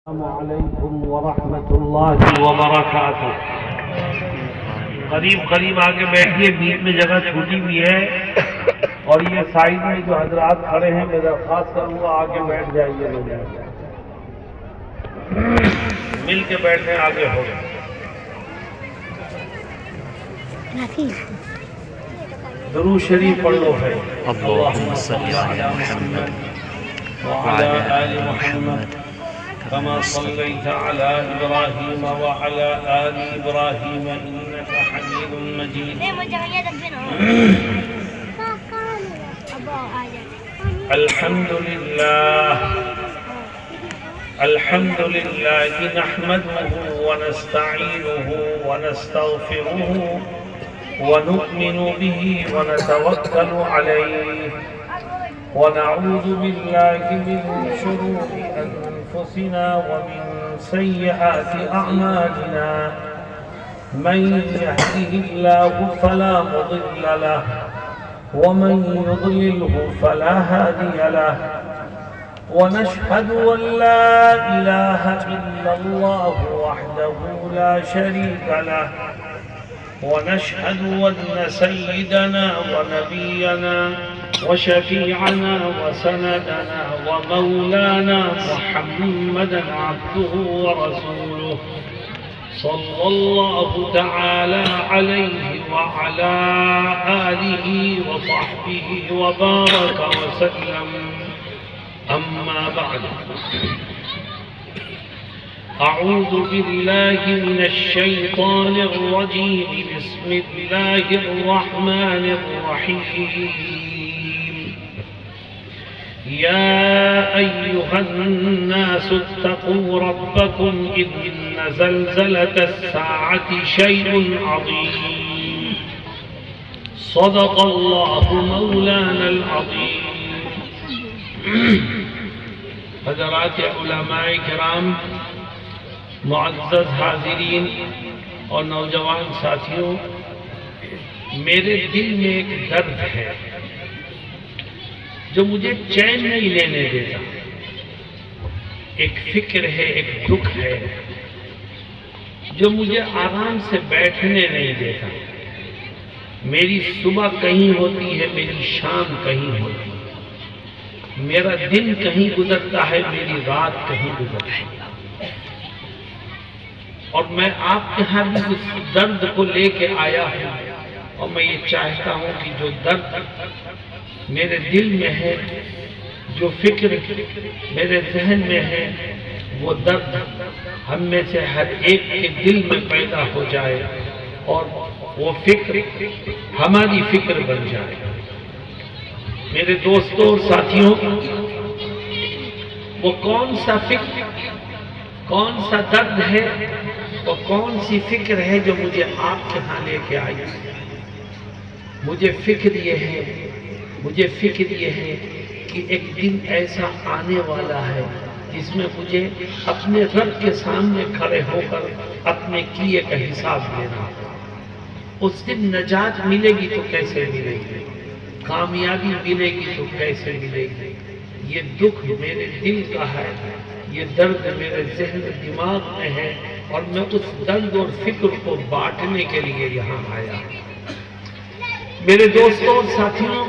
السلام علیکم ورحمۃ اللہ وبرکاتہ۔ قریب قریب آگے بیٹھیے، بیچ میں جگہ چھوٹی بھی ہے، اور یہ سائڈ میں جو حضرات کھڑے ہیں میں درخواست کروں گا آگے بیٹھ جائیے، مل کے بیٹھیں، آگے ہو گئے۔ درود شریف پڑھ لو ہے، اللہم صلی علی محمد وعلی آل محمد كما صليت على إبراهيم وعلى آل إبراهيم إنك حميد مجيد۔ الحمد لله نحمده ونستعينه ونستغفره ونؤمن به ونتوكل عليه ونعوذ بالله من شرور أنفسنا ومن سيئات أعمالنا، من يهده الله فلا مضل له ومن يضلله فلا هادي له، ونشهد أن لا إله إلا الله وحده لا شريك له، ونشهد أن سيدنا ونبينا وشفيعنا وسندنا ومولانا محمدا عبده ورسوله صلى الله تعالى عليه وعلى آله وصحبه وبارك وسلم، أما بعد، أعوذ بالله من الشيطان الرجيم، بسم الله الرحمن الرحيم، يا أيها الناس اتقوا ربكم إن زلزلة الساعة شيء عظيم، صدق الله مولانا العظيم۔ حضرات علماء کرام، معزز حاضرین اور نوجوان ساتھیوں، میرے دل میں ایک درد ہے جو مجھے چین نہیں لینے دیتا، ایک فکر ہے، ایک دکھ ہے جو مجھے آرام سے بیٹھنے نہیں دیتا۔ میری صبح کہیں ہوتی ہے، میری شام کہیں ہوتی ہے، میرا دن کہیں گزرتا ہے، میری رات کہیں گزرتی ہے، اور میں آپ کے ہاں بھی اس درد کو لے کے آیا ہوں، اور میں یہ چاہتا ہوں کہ جو درد میرے دل میں ہے، جو فکر میرے ذہن میں ہے، وہ درد ہم میں سے ہر ایک کے دل میں پیدا ہو جائے، اور وہ فکر ہماری فکر بن جائے۔ میرے دوستوں اور ساتھیوں، وہ کون سا فکر، کون سا درد ہے، وہ کون سی فکر ہے جو مجھے آپ کے ہاں لے کے آئی؟ مجھے فکر یہ ہے کہ ایک دن ایسا آنے والا ہے جس میں مجھے اپنے رب کے سامنے کھڑے ہو کر اپنے کیے کا حساب دینا ہے۔ اس دن نجات ملے گی تو کیسے ملے گی، کامیابی ملے گی تو کیسے ملے گی؟ یہ دکھ میرے دل کا ہے، یہ درد میرے ذہن دماغ میں ہے، اور میں اس درد اور فکر کو بانٹنے کے لیے یہاں آیا۔ میرے دوستوں اور ساتھیوں،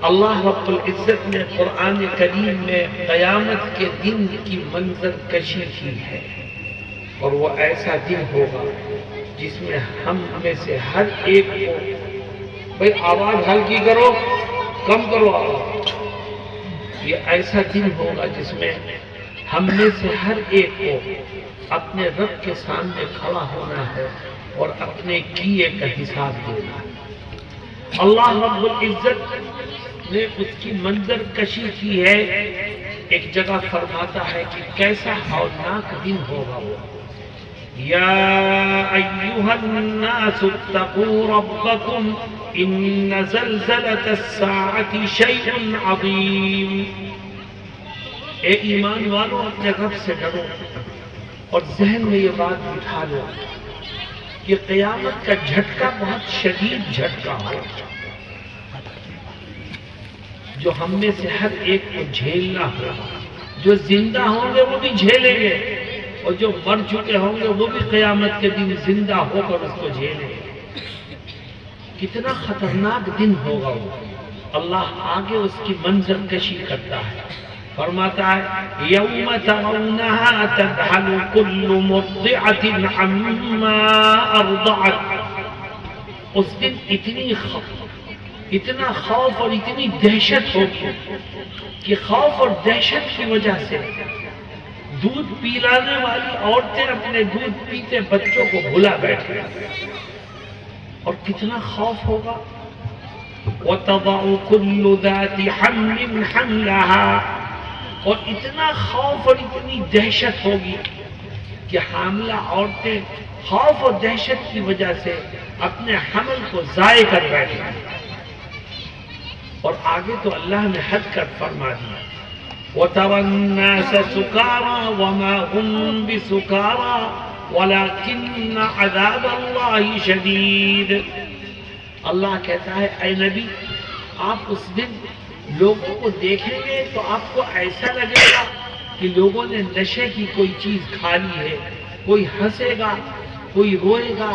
اللہ رب العزت نے قرآن کریم میں قیامت کے دن کی منظر کشی کی ہے، اور وہ ایسا دن ہوگا جس میں ہم میں سے ہر ایک کو، بھئی آواز ہلکی کرو، کم کرو آواز، یہ ایسا دن ہوگا جس میں ہم میں سے ہر ایک کو اپنے رب کے سامنے کھڑا ہونا ہے اور اپنے کیے کا حساب دینا ہے۔ اللہ رب العزت نے اس کی منظر کشی کی ہے، ایک جگہ فرماتا ہے کہ کیسا ہولناک دن ہوگا وہ۔ یا ایھا الناس اتقوا ربکم ان زلزلۃ الساعۃ شیء عظیم، اے ایمان والو اپنے رب سے ڈرو، اور ذہن میں یہ بات بٹھا لو کہ قیامت کا جھٹکا بہت شدید جھٹکا ہو، جو ہم میں سے ہر ایک کو جھیلنا ہوگا۔ جو زندہ ہوں گے وہ بھی جھیلیں گے، اور جو مر چکے ہوں گے وہ بھی قیامت کے دن زندہ ہو کر اس کو جھیلیں گے۔ کتنا خطرناک دن ہوگا وہ۔ اللہ آگے اس کی منظر کشی کرتا ہے، فرماتا ہے یوم ترونها تذهل كل مرضعة عما ارضعت۔ اس دن اتنا خوف اور اتنی دہشت ہوگی کہ خوف اور دہشت کی وجہ سے دودھ پلانے والی عورتیں اپنے دودھ پیتے بچوں کو بھلا بیٹھیں، اور کتنا خوف ہوگا۔ وَتَضَعُ كُلُّ ذَاتِ حَمْلٍ حَمْلَهَا، اور اتنا خوف اور اتنی دہشت ہوگی کہ حاملہ عورتیں خوف اور دہشت کی وجہ سے اپنے حمل کو ضائع کر بیٹھیں۔ اور آگے تو اللہ نے حد کر فرما دیا وَتَرَى النَّاسَ سُكَارَى وَمَا هُمْ بِسُكَارَى وَلَكِنَّ عَذَابَ اللَّهِ شَدِيدٌ۔ اللہ کہتا ہے اے نبی، آپ اس دن لوگوں کو دیکھیں گے تو آپ کو ایسا لگے گا کہ لوگوں نے نشے کی کوئی چیز کھا لی ہے، کوئی ہنسے گا، کوئی روئے گا،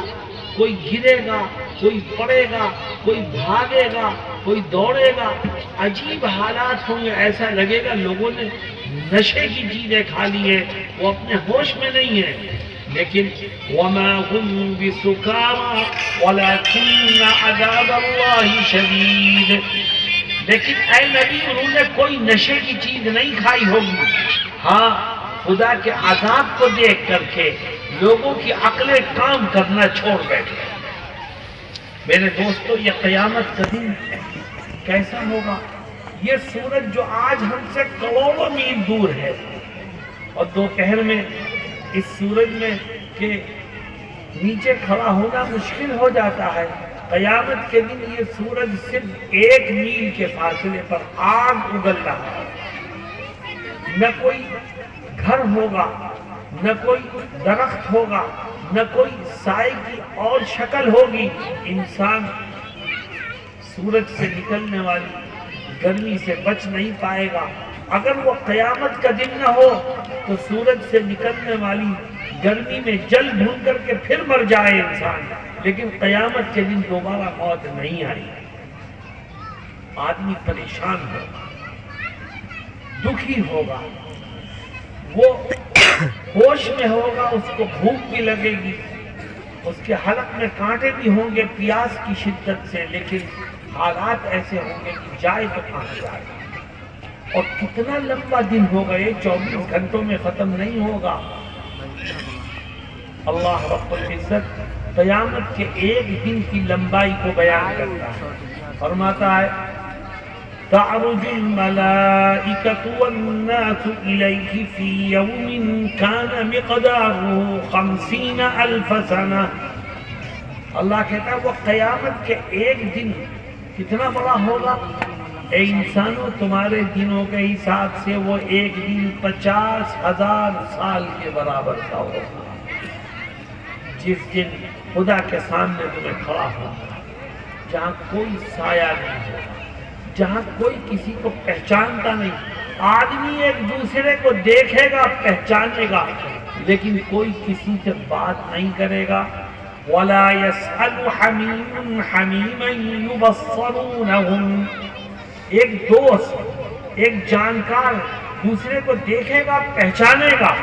کوئی گرے گا، کوئی پڑے گا، کوئی بھاگے گا، کوئی دوڑے گا، عجیب حالات ہوں گے، ایسا لگے گا لوگوں نے نشے کی چیزیں کھا لی ہیں، وہ اپنے ہوش میں نہیں ہیں۔ لیکن وَمَا هُمْ بِسُكَارَى وَلَكِنَّ عَذَابَ اللَّهِ شَدِيدٌ۔ لیکن اے نبی، انہوں نے کوئی نشے کی چیز نہیں کھائی ہوگی، ہاں خدا کے عذاب کو دیکھ کر کے لوگوں کی عقلیں کام کرنا چھوڑ بیٹھے۔ میرے دوستو، یہ قیامت کا دن کیسا ہوگا؟ یہ سورج جو آج ہم سے کروڑوں میل دور ہے، اور دوپہر میں اس سورج میں کے نیچے کھڑا ہونا مشکل ہو جاتا ہے، قیامت کے دن یہ سورج صرف 1 میل کے فاصلے پر آگ اگل رہا ہے۔ نہ کوئی گھر ہوگا، نہ کوئی درخت ہوگا، نہ کوئی سائے کی اور شکل ہوگی۔ انسان سورج سے نکلنے والی گرمی سے بچ نہیں پائے گا۔ اگر وہ قیامت کا دن نہ ہو تو سورج سے نکلنے والی گرمی میں جل بھون کر کے پھر مر جائے انسان، لیکن قیامت کے دن دوبارہ موت نہیں آئی۔ آدمی پریشان ہوگا، دکھی ہوگا، وہ ہوش میں ہوگا، اس کو بھوک بھی لگے گی، اس کے حلق میں کانٹے بھی ہوں گے پیاس کی شدت سے، لیکن حالات ایسے ہوں گے کہ جائے تو کہاں جائے۔ اور کتنا لمبا دن ہوگا، یہ 24 گھنٹوں میں ختم نہیں ہوگا۔ اللہ رب العزت قیامت کے ایک دن کی لمبائی کو بیان کرتا ہے، فرماتا ہے تعرج الملائکۃ والناس الیہ فی یوم کان مقدارہ 50,000 سنہ۔ اللہ کہتا ہے وہ قیامت کے ایک دن کتنا بڑا ہوگا؟ اے انسانوں، تمہارے دنوں کے حساب سے وہ ایک دن 50,000 سال کے برابر کا ہوگا۔ جس دن خدا کے سامنے تمہیں کھڑا ہوگا، جہاں کوئی سایہ نہیں ہوگا، جہاں کوئی کسی کو پہچانتا نہیں، آدمی ایک دوسرے کو دیکھے گا، پہچانے گا، لیکن کوئی کسی سے بات نہیں کرے گا۔ وَلَا يَسْأَلُ حَمِيمٌ حَمِيمًا يُبَصَّرُونَهُمْ۔ ایک دوست، ایک جانکار دوسرے کو دیکھے گا، پہچانے گا،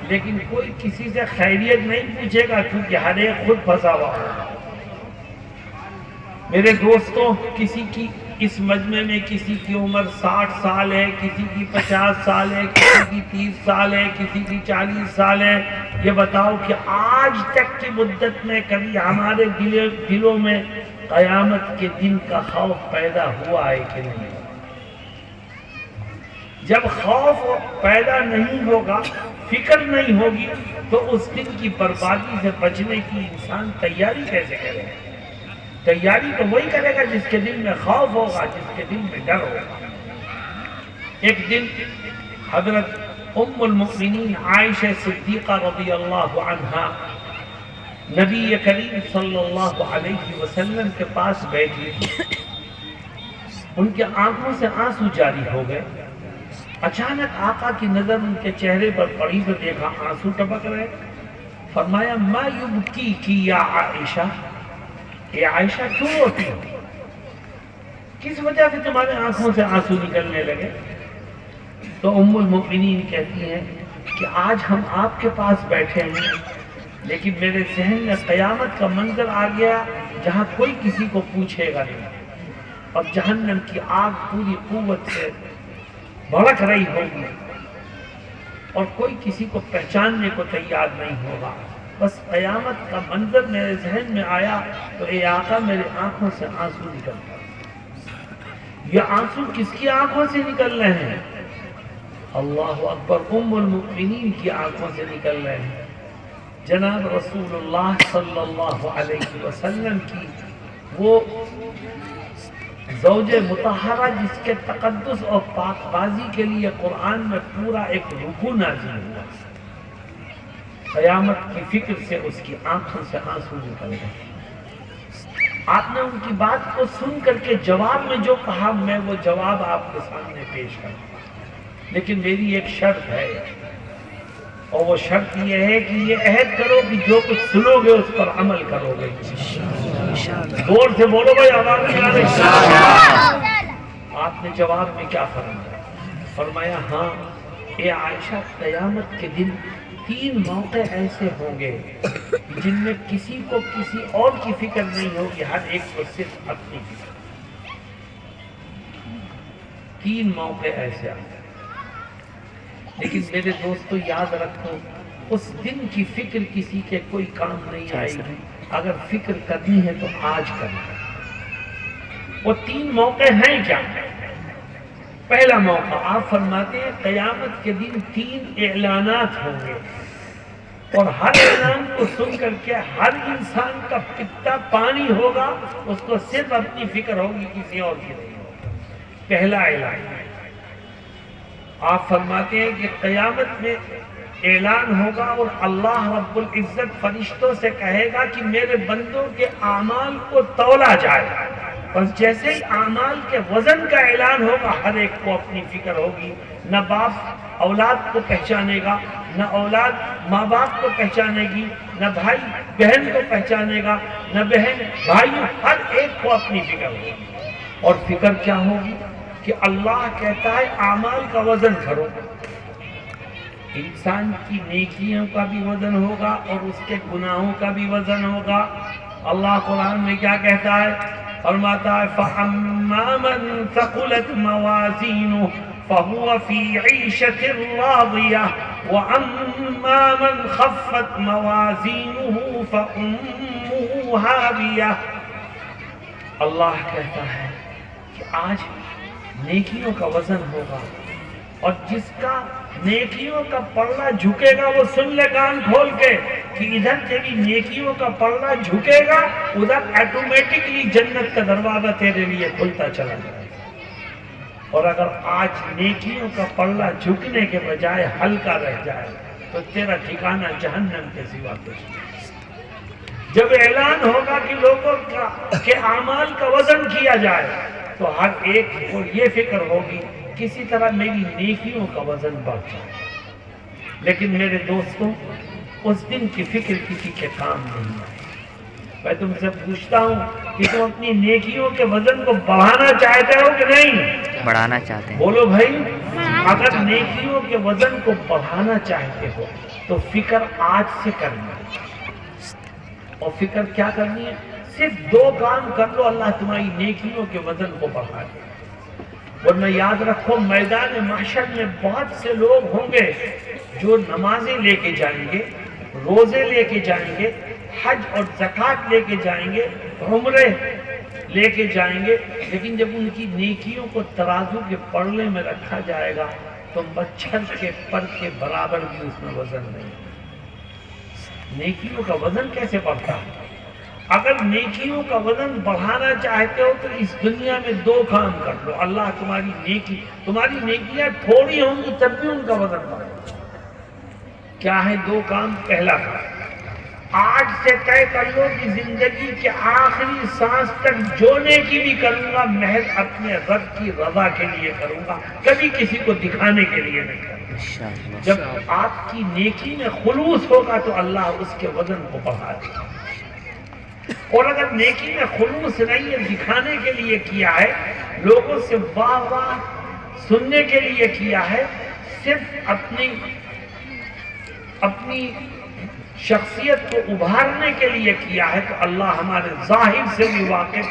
لیکن کوئی کسی سے خیریت نہیں پوچھے گا، کیونکہ ہر ایک خود پھنسا ہوا ہوگا۔ میرے دوستوں، کسی کی اس مجمع میں کسی کی عمر 60 سال ہے، کسی کی 50 سال ہے، کسی کی 30 سال ہے، کسی کی 40 سال ہے۔ یہ بتاؤ کہ آج تک کی مدت میں کبھی ہمارے دلوں میں قیامت کے دن کا خوف پیدا ہوا ہے کہ نہیں؟ جب خوف پیدا نہیں ہوگا، فکر نہیں ہوگی، تو اس دن کی بربادی سے بچنے کی انسان تیاری کیسے کرے گا؟ تیاری تو وہی کرے گا جس کے دل میں خوف ہوگا، جس کے دل میں ڈر ہوگا۔ ایک دن حضرت ام المؤمنین عائشہ صدیقہ رضی اللہ عنہا نبی کریم صلی اللہ علیہ وسلم کے پاس بیٹھی تھی، ان کے آنکھوں سے آنسو جاری ہو گئے، اچانک آقا کی نظر ان کے چہرے پر پڑی تو دیکھا آنسو ٹپک رہے. فرمایا ما یبکی کی یا عائشہ، اے عائشہ کیوں روتی ہو؟ کس وجہ سے تمہارے آنکھوں سے آنسو نکلنے لگے؟ تو ام المؤمنین کہتی ہیں کہ آج ہم آپ کے پاس بیٹھے ہیں لیکن میرے ذہن میں قیامت کا منظر آ گیا جہاں کوئی کسی کو پوچھے گا نہیں اور جہنم کی آگ پوری قوت سے بھڑک رہی ہوگی اور کوئی کسی کو پہچاننے کو تیار نہیں ہوگا. بس قیامت کا منظر میرے ذہن میں آیا تو اے آقا میرے آنکھوں سے آنسو نکل گئے. یہ آنسو کس کی آنکھوں سے نکل رہے ہیں؟ اللہ اکبر، ام المؤمنین کی آنکھوں سے نکل رہے ہیں. جناب رسول اللہ صلی اللہ علیہ وسلم کی وہ زوج مطہرہ جس کے تقدس اور پاک بازی کے لیے قرآن میں پورا ایک رکوع نازل ہوا، قیامت کی فکر سے اس کی آنکھوں سے آنسو نکل گئے. آپ نے ان کی بات کو سن کر کے جواب میں جو کہا میں وہ جواب آپ کے سامنے پیش کروں، لیکن میری ایک شرط ہے اور وہ شرط یہ ہے کہ یہ عہد کرو کہ جو کچھ سنو گے اس پر عمل کرو گے. زور سے بولو بھائی، آواز نہیں آ رہی. آپ نے جواب میں کیا فرمایا؟ فرمایا ہاں اے عائشہ، قیامت کے دن 3 موقع ایسے ہوں گے جن میں کسی کو کسی اور کی فکر نہیں ہوگی، ہر ایک کو صرف اپنی فکر. 3 موقع ایسے آتے ہیں. لیکن میرے دوستو یاد رکھو اس دن کی فکر کسی کے کوئی کام نہیں آئے گی. اگر فکر کرنی ہے تو آج کرنا. وہ 3 موقع ہیں کیا؟ پہلا موقع آپ فرماتے ہیں قیامت کے دن 3 اعلانات ہوں گے اور ہر اعلان کو سن کر کے ہر انسان کا پتا پانی ہوگا، اس کو صرف اپنی فکر ہوگی، کسی اور کی نہیں ہوگی. پہلا اعلان آپ فرماتے ہیں کہ قیامت میں اعلان ہوگا اور اللہ رب العزت فرشتوں سے کہے گا کہ میرے بندوں کے اعمال کو تولا جائے. بس جیسے ہی اعمال کے وزن کا اعلان ہوگا ہر ایک کو اپنی فکر ہوگی. نہ باپ اولاد کو پہچانے گا، نہ اولاد ماں باپ کو پہچانے گی، نہ بھائی بہن کو پہچانے گا، نہ بہن بھائی، ہر ایک کو اپنی فکر ہوگی. اور فکر کیا ہوگی کہ اللہ کہتا ہے اعمال کا وزن کرو. انسان کی نیکیوں کا بھی وزن ہوگا اور اس کے گناہوں کا بھی وزن ہوگا. اللہ قرآن میں کیا کہتا ہے؟ فرماتا ہے فَأَمَّا مَن ثَقُلَتْ مَوَازِينُهُ فَهُوَ فِي عِيشَةٍ رَاضِيَةٍ وَأَمَّا مَنْ خَفَّتْ مَوَازِينُهُ فَأُمُّهُ هَاوِيَةٌ. اللہ کہتا ہے کہ آج نیکیوں کا وزن ہوگا اور جس کا نیکیوں کا پلڑا جھکے گا وہ سن لے کان کھول کے کہ ادھر تیری نیکیوں کا پلڑا جھکے گا، ادھر آٹومیٹکلی جنت کا دروازہ تیرے لیے کھلتا چلا جائے گا. اور اگر آج نیکیوں کا پلڑا جھکنے کے بجائے ہلکا رہ جائے تو تیرا ٹھکانہ جہنم کے سوا کچھ نہیں. جب اعلان ہوگا کہ لوگوں کے اعمال کا وزن کیا جائے تو ہر ایک کو یہ فکر ہوگی کسی طرح میری نیکیوں کا وزن بڑھ جائے. لیکن میرے دوستوں اس دن کی فکر کسی کے کام نہیں آئے. میں تم سے پوچھتا ہوں کہ تم اپنی نیکیوں کے وزن کو بڑھانا چاہتے ہو کہ نہیں؟ بڑھانا چاہتے ہیں. بولو بھائی، اگر نیکیوں کے وزن کو بڑھانا چاہتے ہو تو فکر آج سے کرنی ہے. اور فکر کیا کرنی ہے؟ صرف 2 کام کر لو، اللہ تمہاری نیکیوں کے وزن کو بڑھا دے. ورنہ یاد رکھو میدان محشر میں بہت سے لوگ ہوں گے جو نمازیں لے کے جائیں گے، روزے لے کے جائیں گے، حج اور زکوٰۃ لے کے جائیں گے، عمرے لے کے جائیں گے، لیکن جب ان کی نیکیوں کو ترازو کے پلڑے میں رکھا جائے گا تو مچھر کے پر کے برابر بھی اس میں وزن نہیں. نیکیوں کا وزن کیسے بڑھتا ہے؟ اگر نیکیوں کا وزن بڑھانا چاہتے ہو تو اس دنیا میں 2 کام کر لو، اللہ تمہاری نیکیاں تھوڑی ہوں گی تب بھی ان کا وزن بڑھے. کیا ہے 2 کام؟ پہلا کام آج سے طے کر لو کہ زندگی کے آخری سانس تک جو نیکی بھی کروں گا محض اپنے رب کی رضا کے لیے کروں گا، کبھی کسی کو دکھانے کے لیے نہیں کروں گا۔ جب آپ کی نیکی میں خلوص ہوگا تو اللہ اس کے وزن کو بڑھا دے گا، اور اگر نیکی میں خلوص نہیں ہے، دکھانے کے لیے کیا ہے، لوگوں سے واہ واہ سننے کے لیے کیا ہے، صرف اپنی شخصیت کو ابھارنے کے لیے کیا ہے، تو اللہ ہمارے ظاہر سے بھی واقف،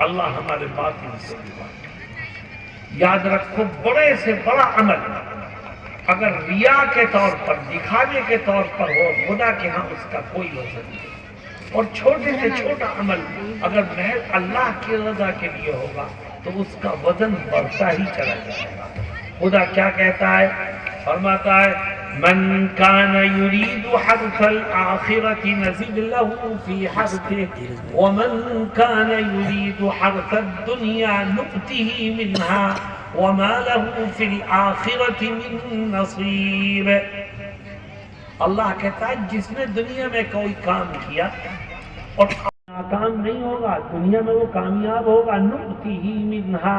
اللہ ہمارے باطن سے بھی واقف۔ یاد رکھو، بڑے سے بڑا عمل اگر ریا کے طور پر، دکھانے کے طور پر ہو، خدا کے ہاں اس کا کوئی وزن نہیں، اور چھوٹے سے چھوٹا عمل اگر محض اللہ کی رضا کے لیے ہوگا تو اس کا وزن بڑھتا ہی چلا جائے گا۔ خدا کیا کہتا ہے؟ فرماتا ہے من كان يريد حرث الآخرة نزد له في حرثه ومن كان يريد حرث الدنيا نؤته منها وما له في الآخرة من نصيب۔ اللہ کہتا ہے جس نے دنیا میں کوئی کام کیا اور ناکام نہیں ہوگا، دنیا میں وہ کامیاب ہوگا، نؤته منها،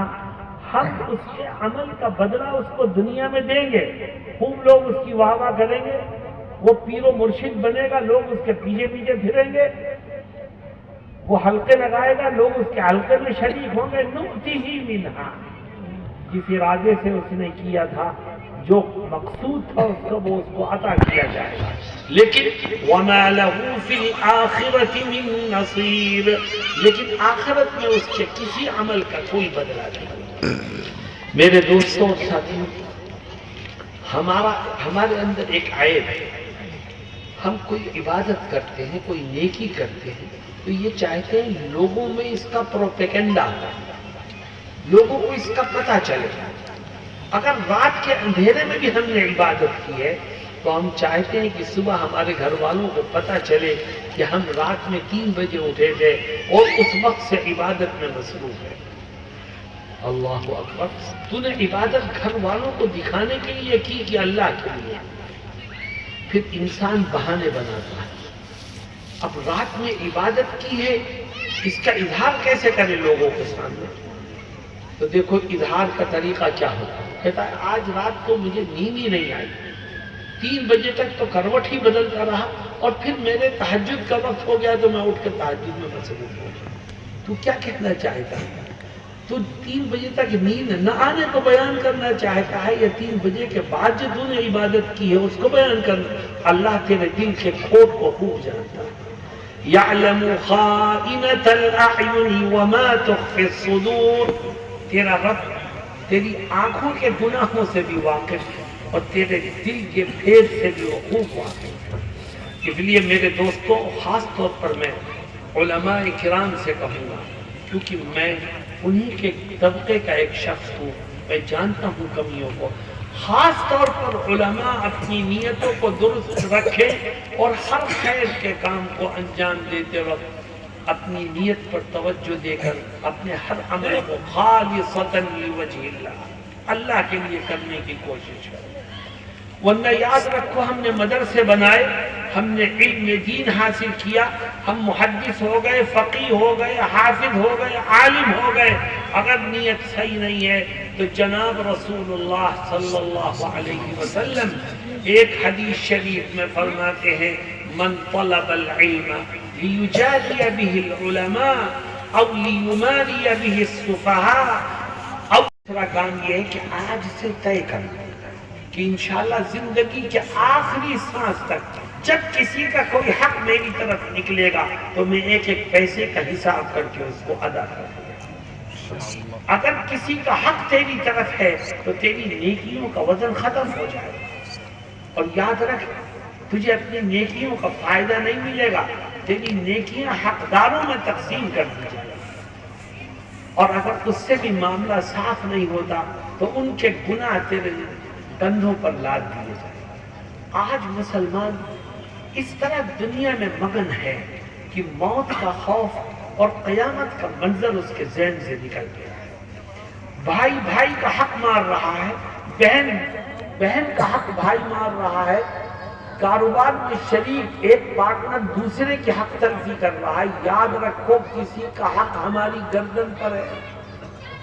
ہم اس کے عمل کا بدلہ اس کو دنیا میں دیں گے۔ خوب لوگ اس کی واہ واہ کریں گے، وہ پیر و مرشد بنے گا، لوگ اس کے پیچھے پیچھے پھریں گے، وہ حلقے لگائے گا، لوگ اس کے حلقے میں شریک ہوں گے۔ نؤتیہ منہا، جس ارادے سے اس نے کیا تھا، جو مقصود تھا اس کا، وہ اس کو عطا کیا جائے گا۔ لیکن وَمَا لَهُ فِي الْآخِرَةِ مِن نَصِيبٍ، لیکن آخرت میں اس کے کسی عمل کا کوئی بدلہ نہیں۔ میرے دوستوں اور ساتھیوں، ہمارے اندر ایک عیب ہے، ہم کوئی عبادت کرتے ہیں، کوئی نیکی کرتے ہیں تو یہ چاہتے ہیں لوگوں میں اس کا پروپیگنڈا، لوگوں کو اس کا پتہ چلے۔ اگر رات کے اندھیرے میں بھی ہم نے عبادت کی ہے تو ہم چاہتے ہیں کہ صبح ہمارے گھر والوں کو پتہ چلے کہ ہم رات میں 3 بجے اٹھے تھے اور اس وقت سے عبادت میں مصروف ہے۔ اللہ اکبر، تو نے عبادت گھر والوں کو دکھانے کے لیے کی کہ اللہ کے لیے؟ پھر انسان بہانے بناتا ہے۔ اب رات میں عبادت کی ہے، اس کا اظہار کیسے کرے لوگوں کے سامنے؟ تو دیکھو اظہار کا طریقہ کیا ہوتا ہے، کہتا ہے آج رات کو مجھے نیند ہی نہیں آئی، 3 بجے تک تو کروٹ ہی بدلتا رہا، اور پھر میرے تہجد کا وقت ہو گیا تو میں اٹھ کے تہجد میں مصروف ہو گیا۔ تو کیا کہنا چاہتا ہے؟ تو 3 بجے تک نیند نہ آنے کو بیان کرنا چاہتا ہے، یا 3 بجے کے بعد جو تو نے عبادت کی ہے اس کو بیان کرنا؟ اللہ تیرے دل کے کھوٹ کو خوب جانتا ہے۔ یعلم خائنۃ الاعین وما تخفی الصدور، تیرا رب تیری آنکھوں کے گناہوں سے بھی واقف ہے اور تیرے دل کے بھید سے بھی وہ خوب واقف ہے۔ اس لیے میرے دوستوں، خاص طور پر میں علماء کرام سے کہوں گا، کیونکہ میں انہی کے طبقے کا ایک شخص ہوں، میں جانتا ہوں کمیوں کو، خاص طور پر علماء اپنی نیتوں کو درست رکھیں اور ہر خیر کے کام کو انجام دیتے وقت اپنی نیت پر توجہ دے کر اپنے ہر عمل کو خالصۃ لوجہ اللہ کے لیے کرنے کی کوشش کریں۔ ورنہ یاد رکھو، ہم نے مدرسے بنائے، ہم نے علم دین حاصل کیا، ہم محدث ہو گئے، فقیہ ہو گئے، حافظ ہو گئے، عالم ہو گئے، اگر نیت صحیح نہیں ہے تو جناب رسول اللہ صلی اللہ علیہ وسلم ایک حدیث شریف میں فرماتے ہیں من طلب العلم لیجادی به العلماء او لیماری به السفہاء، اور دوسرا کام یہ ہے کہ آج سے طے کرنا کہ انشاءاللہ زندگی کے آخری سانس تک جب کسی کا کوئی حق میری طرف نکلے گا تو میں ایک ایک پیسے کا حساب کر کے اس کو ادا کر دوں۔ اگر کسی کا حق تیری طرف ہے تو تیری نیکیوں کا وزن ختم ہو جائے گا، اور یاد رکھ تجھے اپنی نیکیوں کا فائدہ نہیں ملے گا، تیری نیکیاں حقداروں میں تقسیم کر دی جائے گی، اور اگر اس سے بھی معاملہ صاف نہیں ہوتا تو ان کے گناہ تیرے کندھوں پر لاد دیے جائیں۔ آج مسلمان اس طرح دنیا میں مگن ہے کہ موت کا خوف اور قیامت کا منظر اس کے ذہن سے نکل گیا ہے۔ بھائی بھائی کا حق مار رہا ہے، بہن کا حق بھائی مار رہا ہے، کاروبار میں شریک ایک پارٹنر دوسرے کی حق تلفی کر رہا ہے، یاد رکھو کسی کا حق ہماری گردن پر ہے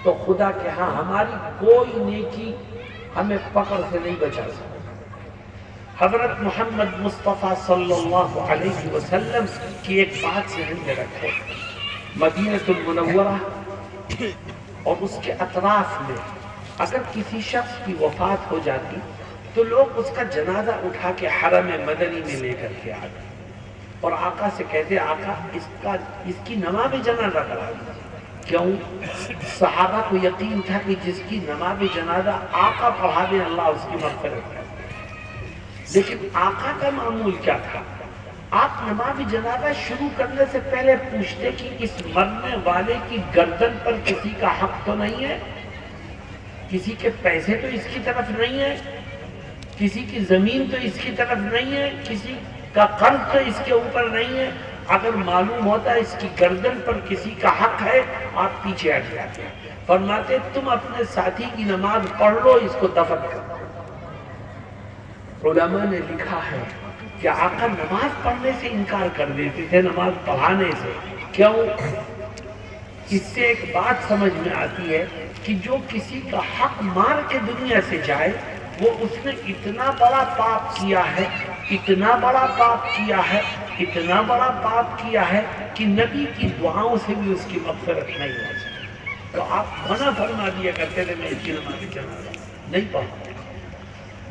تو خدا کے ہاں ہماری کوئی نیکی ہمیں پکڑ سے نہیں بچا سکتی۔ حضرت محمد مصطفیٰ صلی اللہ علیہ وسلم کی ایک بات سے ذہن میں رکھو، مدینہ المنورہ اور اس کے اطراف میں اگر کسی شخص کی وفات ہو جاتی تو لوگ اس کا جنازہ اٹھا کے حرم مدنی میں لے کر کے آتے اور آقا سے کہتے آقا اس کی نماز جنازہ کرا دیجیے۔ کیوں؟ صحابہ کو یقین تھا کہ جس کی نماز جنازہ آقا پڑھا دیں اللہ اس کی مغفرت کرے۔ لیکن آقا کا معمول کیا تھا؟ آپ نماز جنازہ شروع کرنے سے پہلے پوچھتے کہ اس مرنے والے کی گردن پر کسی کا حق تو نہیں ہے، کسی کے پیسے تو اس کی طرف نہیں ہے، کسی کی زمین تو اس کی طرف نہیں ہے، کسی کا قرض تو اس کے اوپر نہیں ہے۔ اگر معلوم ہوتا ہے اس کی گردن پر کسی کا حق ہے آپ پیچھے ہٹ جاتے ہیں، فرماتے تم اپنے ساتھی کی نماز پڑھ لو، اس کو دفن کرو۔ علماء نے لکھا ہے کہ آقا نماز پڑھنے سے انکار کر دیتے تھے، نماز پڑھانے سے۔ کیوں؟ اس سے ایک بات سمجھ میں آتی ہے کہ جو کسی کا حق مار کے دنیا سے جائے وہ اس نے اتنا بڑا پاپ کیا ہے، اتنا بڑا پاپ کیا ہے، اتنا بڑا پاپ کیا ہے کہ نبی کی دعاؤں سے بھی اس کی مغفرت نہیں ہو سکتی۔ تو آپ منع فرما دیا کرتے تھے میں اس کی نماز جنازہ نہیں پڑھوں۔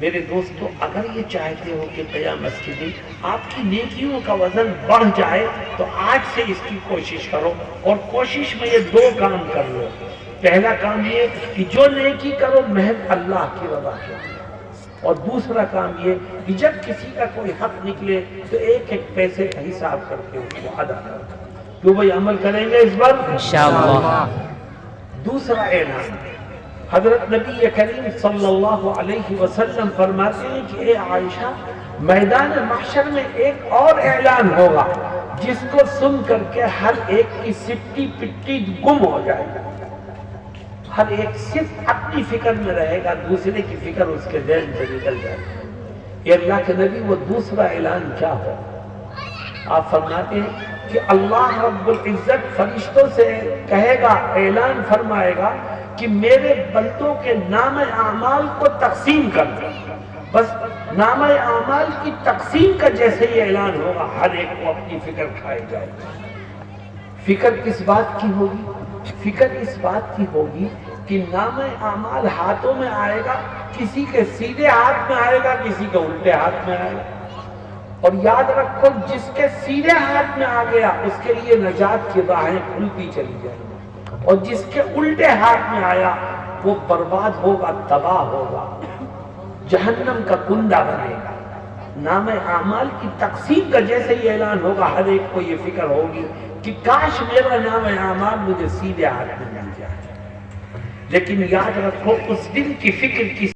میرے دوستو، اگر یہ چاہتے ہو کہ قیامت کے دن آپ کی نیکیوں کا وزن بڑھ جائے تو آج سے اس کی کوشش کرو، اور کوشش میں یہ دو کام کر لو۔ پہلا کام یہ کہ جو نیکی کرو محض اللہ کی رضا کے لیے، اور دوسرا کام یہ کہ جب کسی کا کوئی حق نکلے تو ایک ایک پیسے کا حساب کر کے اس کو ادا کرو۔ تو بھائی عمل کریں گے اس پر انشاءاللہ۔ دوسرا اعلان، حضرت نبی کریم صلی اللہ علیہ وسلم فرماتے ہیں کہ اے عائشہ، میدان محشر میں ایک اور اعلان ہوگا جس کو سن کر کے ہر ایک کی سٹی پٹی گم ہو جائے گا، ہر ایک صرف اپنی فکر میں رہے گا، دوسرے کی فکر اس کے ذہن سے نکل جائے گا۔ یہ اللہ کے نبی وہ دوسرا اعلان کیا ہو؟ آپ فرماتے ہیں کہ اللہ رب العزت فرشتوں سے کہے گا، اعلان فرمائے گا کہ میرے بندوں کے نام اعمال کو تقسیم کر دو۔ بس نام اعمال کی تقسیم کا جیسے یہ اعلان ہوگا ہر ایک کو اپنی فکر کھائے جائے گا۔ فکر کس بات کی ہوگی؟ فکر اس بات کی ہوگی کہ نام اعمال ہاتھوں میں آئے گا، کسی کے سیدھے ہاتھ میں آئے گا، کسی کے الٹے ہاتھ میں آئے گا۔ اور یاد رکھو جس کے سیدھے ہاتھ میں آ گیا اس کے لیے نجات کی راہیں کھلتی چلی جائیں گی، اور جس کے الٹے ہاتھ میں آیا وہ برباد ہوگا، تباہ ہوگا، جہنم کا کنڈا بنے گا۔ نام اعمال کی تقسیم کا جیسے یہ اعلان ہوگا ہر ایک کو یہ فکر ہوگی کہ کاش میرا نام اعمال مجھے سیدھے ہاتھ میں مل جائے۔ لیکن یاد رکھو اس دن کی فکر کی